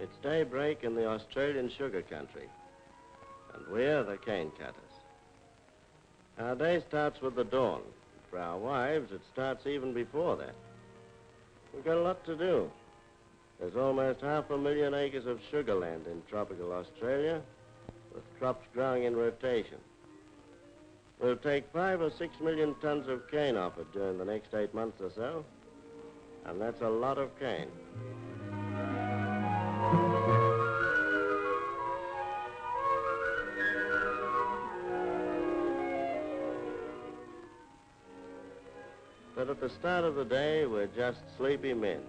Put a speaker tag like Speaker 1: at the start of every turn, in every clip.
Speaker 1: It's daybreak in the Australian sugar country, and we're the cane cutters. Our day starts with the dawn. For our wives, it starts even before that. We've got a lot to do. There's almost 500,000 acres of sugar land in tropical Australia, with crops growing in rotation. We'll take 5 or 6 million tons of cane off it during the next 8 months or so, and that's a lot of cane. But at the start of the day, we're just sleepy men,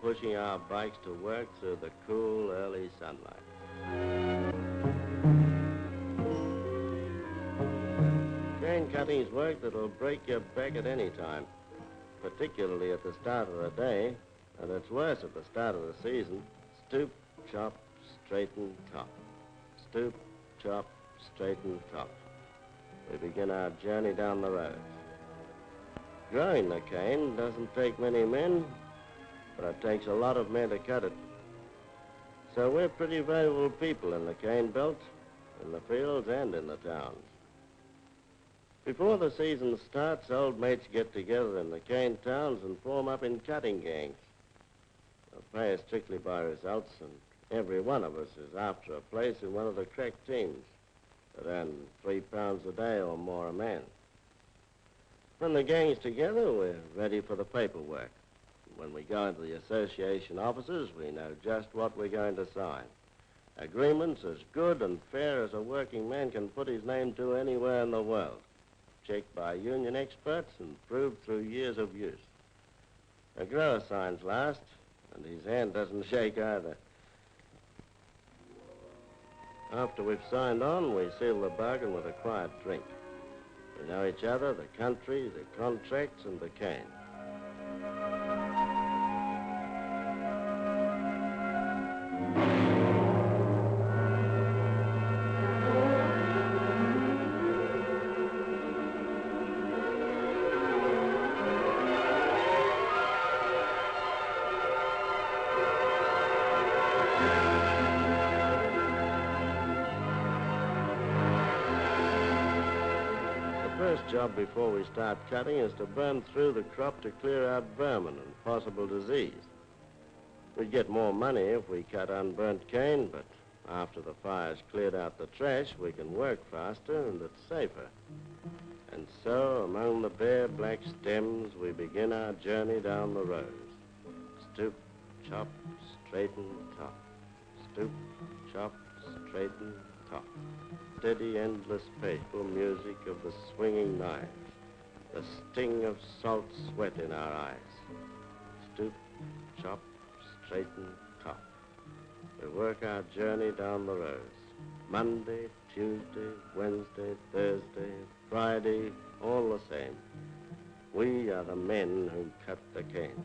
Speaker 1: pushing our bikes to work through the cool, early sunlight. Cane cutting's work that'll break your back at any time, particularly at the start of the day, and it's worse at the start of the season. Stoop, chop, straighten, top. Stoop, chop, straighten, top. We begin our journey down the road. Growing the cane doesn't take many men, but it takes a lot of men to cut it. So we're pretty valuable people in the cane belt, in the fields and in the towns. Before the season starts, old mates get together in the cane towns and form up in cutting gangs. They'll pay us strictly by results, and every one of us is after a place in one of the crack teams that earn £3 a day or more a man. When the gang's together, we're ready for the paperwork. When we go into the association offices, we know just what we're going to sign. Agreements as good and fair as a working man can put his name to anywhere in the world. Checked by union experts and proved through years of use. A grower signs last, and his hand doesn't shake either. After we've signed on, we seal the bargain with a quiet drink. We know each other, the country, the contracts, and the cane. The first job before we start cutting is to burn through the crop to clear out vermin and possible disease. We'd get more money if we cut unburnt cane, but after the fire's cleared out the trash, we can work faster and it's safer. And so, among the bare black stems, we begin our journey down the rows. Stoop, chop, straighten, top. Stoop, chop, straighten, top. Steady, endless, painful music of the swinging knives, the sting of salt sweat in our eyes. Stoop, chop, straighten, top. We work our journey down the rows. Monday, Tuesday, Wednesday, Thursday, Friday, all the same. We are the men who cut the cane.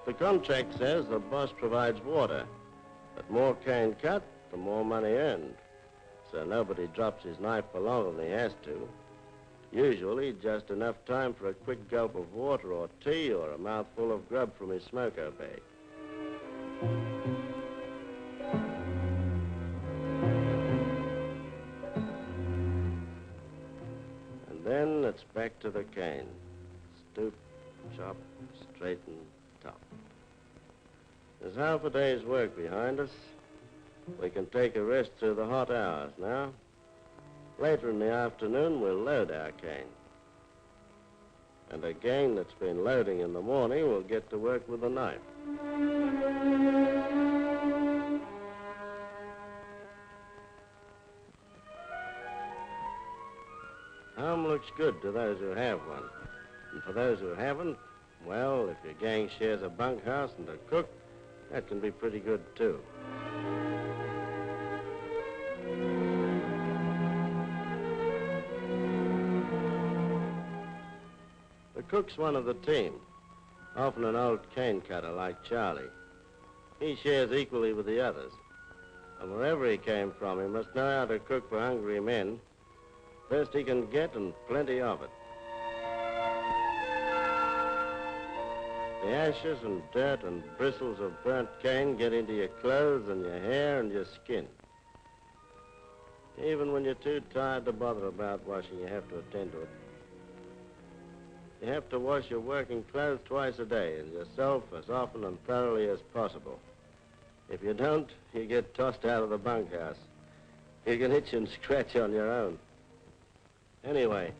Speaker 1: The contract says the boss provides water, but more cane cut, the more money earned. So nobody drops his knife for longer than he has to. Usually just enough time for a quick gulp of water or tea or a mouthful of grub from his smoko bag. And then it's back to the cane. Stoop, chop, straighten, top. There's half a day's work behind us. We can take a rest through the hot hours now. Later in the afternoon, we'll load our cane. And a gang that's been loading in the morning will get to work with a knife. Home looks good to those who have one. And for those who haven't, well, if your gang shares a bunkhouse and a cook, that can be pretty good, too. The cook's one of the team, often an old cane cutter like Charlie. He shares equally with the others. And wherever he came from, he must know how to cook for hungry men. Best he can get and plenty of it. The ashes and dirt and bristles of burnt cane get into your clothes and your hair and your skin. Even when you're too tired to bother about washing, you have to attend to it. You have to wash your working clothes twice a day and yourself as often and thoroughly as possible. If you don't, you get tossed out of the bunkhouse. You can itch and scratch on your own. Anyway,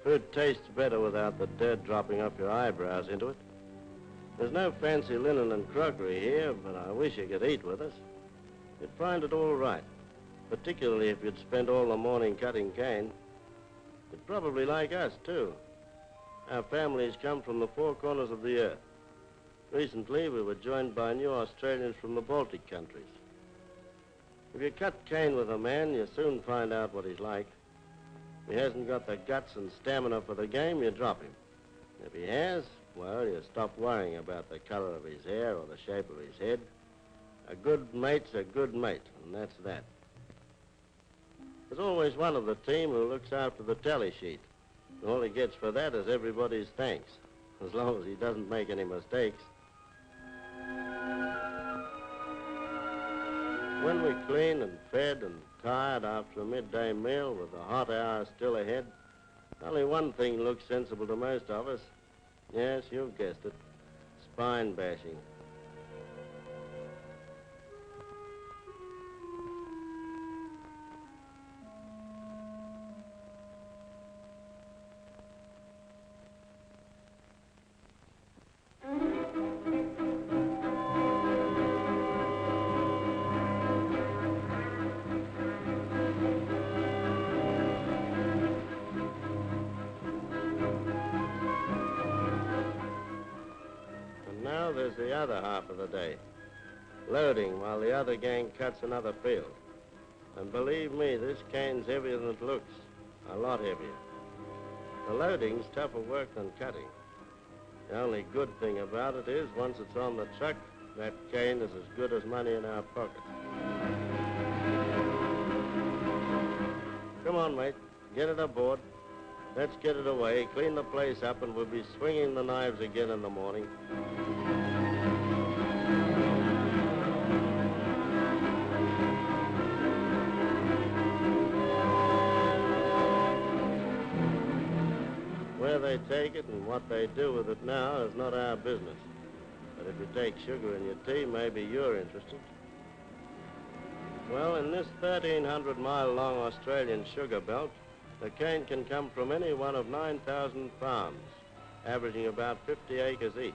Speaker 1: food tastes better without the dirt dropping off your eyebrows into it. There's no fancy linen and crockery here, but I wish you could eat with us. You'd find it all right, particularly if you'd spent all the morning cutting cane. You'd probably like us, too. Our families come from the four corners of the earth. Recently, we were joined by new Australians from the Baltic countries. If you cut cane with a man, you soon find out what he's like. If he hasn't got the guts and stamina for the game, you drop him. If he has, well, you stop worrying about the color of his hair or the shape of his head. A good mate's a good mate, and that's that. There's always one of the team who looks after the tally sheet. And all he gets for that is everybody's thanks, as long as he doesn't make any mistakes. When we clean and fed and tired after a midday meal with the hot hour still ahead, only one thing looks sensible to most of us. Yes, you've guessed it. Spine bashing. There's the other half of the day, loading while the other gang cuts another field. And believe me, this cane's heavier than it looks, a lot heavier. The loading's tougher work than cutting. The only good thing about it is, once it's on the truck, that cane is as good as money in our pockets. Come on, mate, get it aboard. Let's get it away, clean the place up, and we'll be swinging the knives again in the morning. Where they take it and what they do with it now is not our business. But if you take sugar in your tea, maybe you're interested. Well, in this 1,300-mile-long Australian sugar belt, the cane can come from any one of 9,000 farms, averaging about 50 acres each.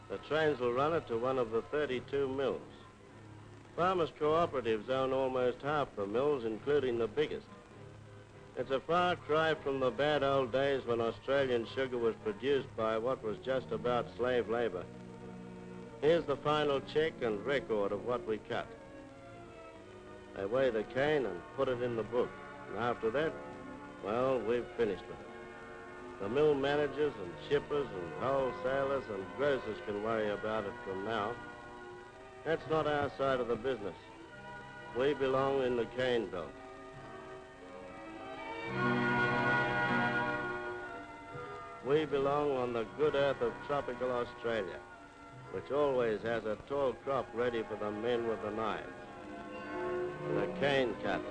Speaker 1: The trains will run it to one of the 32 mills. Farmers' cooperatives own almost half the mills, including the biggest. It's a far cry from the bad old days when Australian sugar was produced by what was just about slave labor. Here's the final check and record of what we cut. They weigh the cane and put it in the book. And after that, well, we've finished with it. The mill managers and shippers and wholesalers and grocers can worry about it from now. That's not our side of the business. We belong in the cane belt. We belong on the good earth of tropical Australia, which always has a tall crop ready for the men with the knives. The cane cutter.